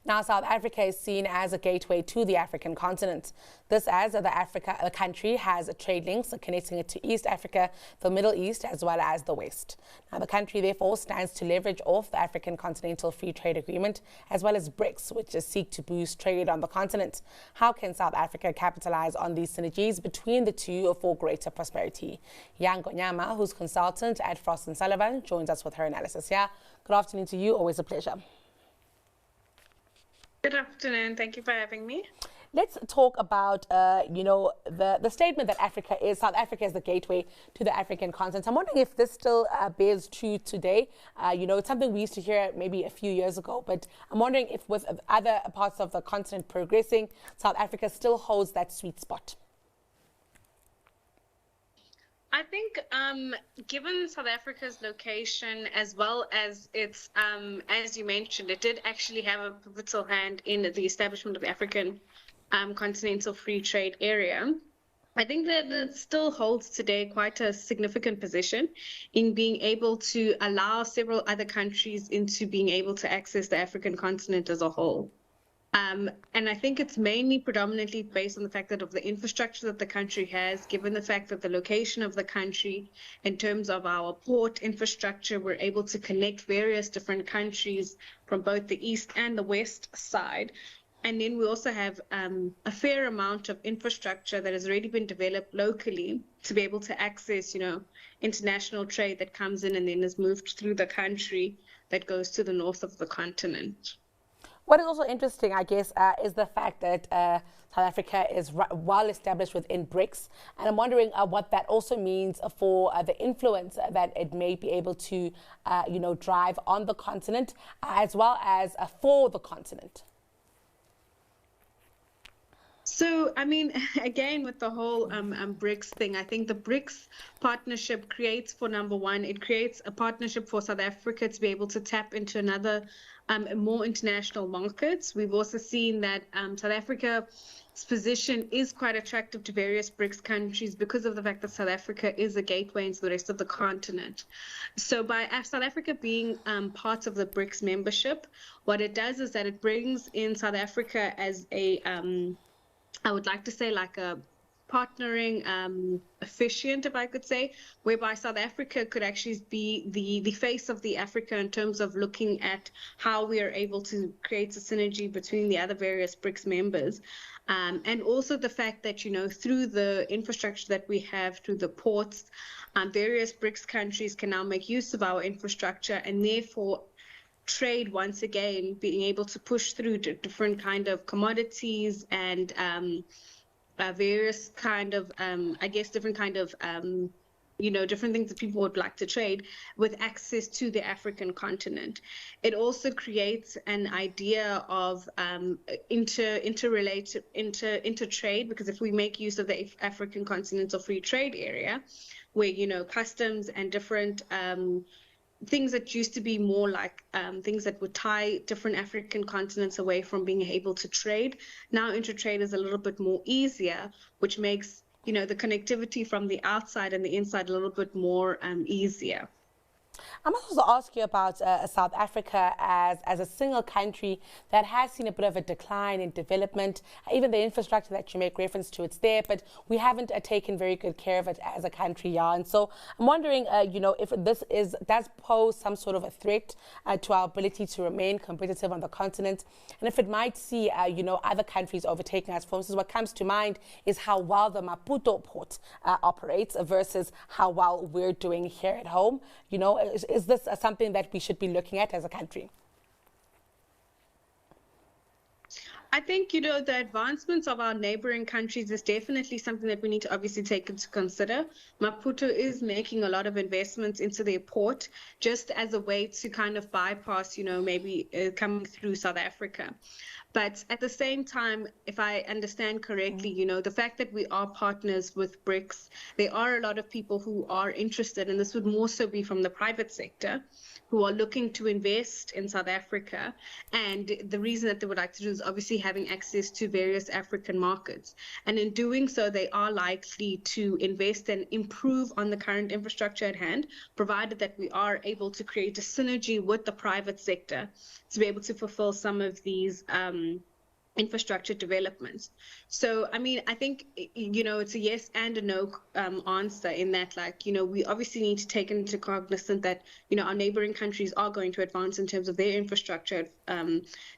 Now, South Africa is seen as a gateway to the African continent. This as the country has trade links connecting it to East Africa, the Middle East, as well as the West. Now, the country therefore stands to leverage off the African Continental Free Trade Agreement, as well as BRICS, which seek to boost trade on the continent. How can South Africa capitalize on these synergies between the two for greater prosperity? Ngonyama, who's consultant at Frost Sullivan, joins us with her analysis. Yeah, good afternoon to you. Always a pleasure. Good afternoon. Thank you for having me. Let's talk about, the statement that South Africa is the gateway to the African continent. I'm wondering if this still bears true today. It's something we used to hear maybe a few years ago, but I'm wondering if with other parts of the continent progressing, South Africa still holds that sweet spot. I think given South Africa's location, as well as its, as you mentioned, it did actually have a pivotal hand in the establishment of the African Continental Free Trade Area. I think that it still holds today quite a significant position in being able to allow several other countries into being able to access the African continent as a whole. And I think it's mainly predominantly based on the fact that of the infrastructure that the country has, given the fact that the location of the country, in terms of our port infrastructure, we're able to connect various different countries from both the east and the west side. And then we also have a fair amount of infrastructure that has already been developed locally to be able to access, international trade that comes in and then is moved through the country that goes to the north of the continent. What is also interesting, I guess, is the fact that South Africa is well established within BRICS. And I'm wondering what that also means for the influence that it may be able to, drive on the continent, as well as for the continent. So, I mean, again, with the whole BRICS thing, I think the BRICS partnership creates, for number one, it creates a partnership for South Africa to be able to tap into another more international markets. We've also seen that South Africa's position is quite attractive to various BRICS countries because of the fact that South Africa is a gateway into the rest of the continent. So by South Africa being part of the BRICS membership, what it does is that it brings in South Africa as a I would like to say like a partnering efficient, if I could say, whereby South Africa could actually be the face of the Africa in terms of looking at how we are able to create a synergy between the other various BRICS members. And also the fact that, through the infrastructure that we have, through the ports, various BRICS countries can now make use of our infrastructure and therefore trade once again, being able to push through different kind of commodities and various kind of, different kind of, different things that people would like to trade with access to the African continent. It also creates an idea of inter-trade, because if we make use of the African Continental Free Trade Area, where, customs and different things that used to be more like things that would tie different African continents away from being able to trade. Now intertrade is a little bit more easier, which makes, the connectivity from the outside and the inside a little bit more easier. I must also ask you about South Africa as a single country that has seen a bit of a decline in development. Even the infrastructure that you make reference to, it's there, but we haven't taken very good care of it as a country, yeah. And so I'm wondering, if this does pose some sort of a threat to our ability to remain competitive on the continent, and if it might see, other countries overtaking us. For instance, what comes to mind is how well the Maputo port operates versus how well we're doing here at home. Is this something that we should be looking at as a country? I think, the advancements of our neighboring countries is definitely something that we need to obviously take into consider. Maputo is making a lot of investments into their port just as a way to kind of bypass, maybe coming through South Africa. But at the same time, if I understand correctly, you know, the fact that we are partners with BRICS, there are a lot of people who are interested, and this would more so be from the private sector, who are looking to invest in South Africa. And the reason that they would like to do is obviously having access to various African markets. And in doing so, they are likely to invest and improve on the current infrastructure at hand, provided that we are able to create a synergy with the private sector to be able to fulfill some of these infrastructure developments. So, I mean, I think, you know, it's a yes and a no answer in that, like, you know, we obviously need to take into cognizance that, you know, our neighboring countries are going to advance in terms of their infrastructure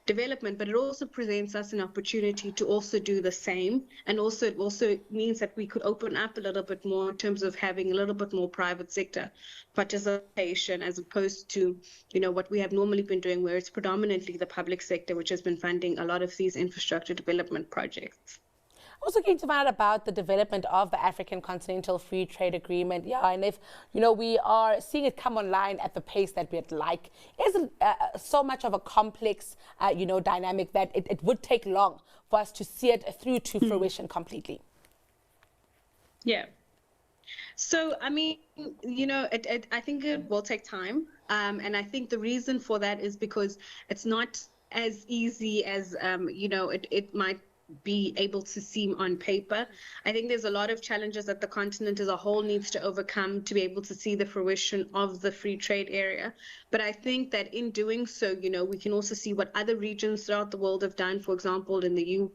development, but it also presents us an opportunity to also do the same. And also, it also means that we could open up a little bit more in terms of having a little bit more private sector participation, as opposed to, you know, what we have normally been doing, where it's predominantly the public sector which has been funding a lot of these infrastructure development projects. Also keen to find out about the development of the African Continental Free Trade Agreement. Yeah, and if, you know, we are seeing it come online at the pace that we'd like, isn't so much of a complex, you know, dynamic that it would take long for us to see it through to fruition completely? Yeah. So, I mean, you know, I think it will take time. And I think the reason for that is because it's not as easy as, you know, it might be able to seem on paper. I think there's a lot of challenges that the continent as a whole needs to overcome to be able to see the fruition of the free trade area. But I think that in doing so, you know, we can also see what other regions throughout the world have done. For example, in the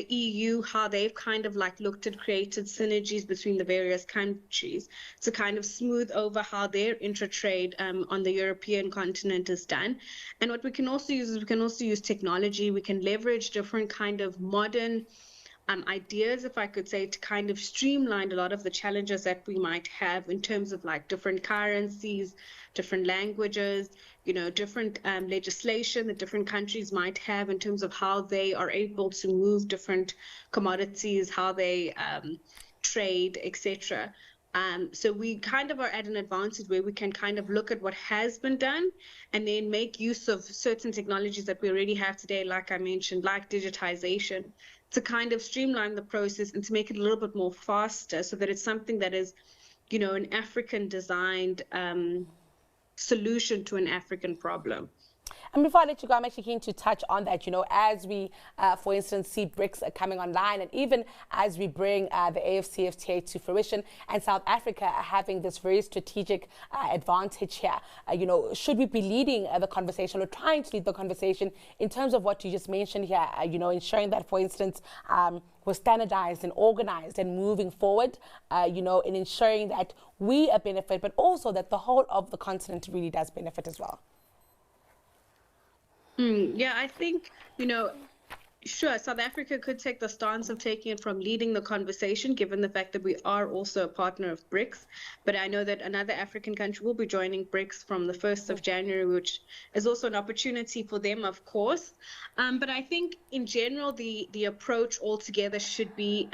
EU, how they've kind of like looked at created synergies between the various countries to kind of smooth over how their intra-trade on the European continent is done. And what we can also use is we can also use technology. We can leverage different kind of modern ideas, if I could say, to kind of streamline a lot of the challenges that we might have in terms of like different currencies, different languages, you know, different legislation that different countries might have in terms of how they are able to move different commodities, how they trade, etc. So we kind of are at an advantage where we can kind of look at what has been done and then make use of certain technologies that we already have today, like I mentioned, like digitization, to kind of streamline the process and to make it a little bit more faster, so that it's something that is, you know, an African designed solution to an African problem. And before I let you go, I'm actually keen to touch on that, you know, as we, for instance, see BRICS coming online, and even as we bring the AfCFTA to fruition, and South Africa having this very strategic advantage here, you know, should we be leading the conversation or trying to lead the conversation in terms of what you just mentioned here, you know, ensuring that, for instance, we're standardized and organized and moving forward, you know, in ensuring that we benefit, but also that the whole of the continent really does benefit as well? Yeah, I think, you know, sure, South Africa could take the stance of taking it from leading the conversation, given the fact that we are also a partner of BRICS. But I know that another African country will be joining BRICS from the 1st of January, which is also an opportunity for them, of course. But I think in general, the approach altogether should be,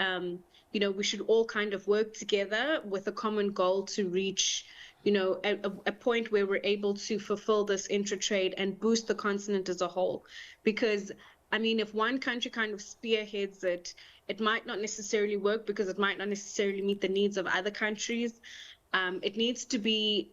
you know, we should all kind of work together with a common goal to reach, you know, a point where we're able to fulfill this intra-trade and boost the continent as a whole. Because, I mean, if one country kind of spearheads it, it might not necessarily work, because it might not necessarily meet the needs of other countries. It needs to be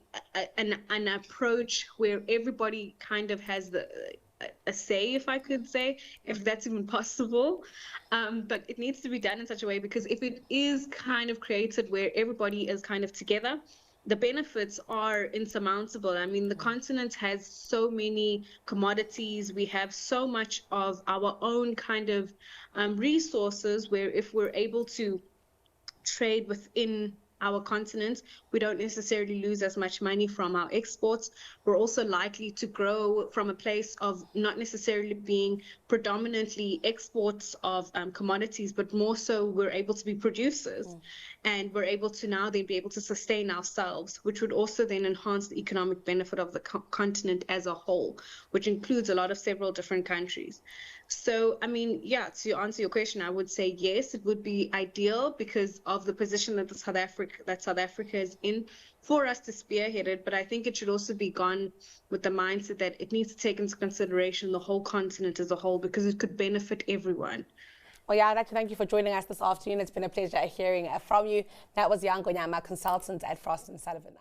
an approach where everybody kind of has a say, if I could say, if that's even possible. But it needs to be done in such a way, because if it is kind of created where everybody is kind of together, the benefits are insurmountable. I mean, the continent has so many commodities. We have so much of our own kind of resources, where if we're able to trade within our continent, we don't necessarily lose as much money from our exports. We're also likely to grow from a place of not necessarily being predominantly exports of commodities, but more so we're able to be producers. And we're able to now then be able to sustain ourselves, which would also then enhance the economic benefit of the continent as a whole, which includes a lot of several different countries. So, I mean, yeah, to answer your question, I would say yes, it would be ideal because of the position that South Africa is in for us to spearhead it. But I think it should also be gone with the mindset that it needs to take into consideration the whole continent as a whole because it could benefit everyone. Well, yeah, I'd like to thank you for joining us this afternoon. It's been a pleasure hearing from you. That was Ngonyama, consultant at Frost Sullivan.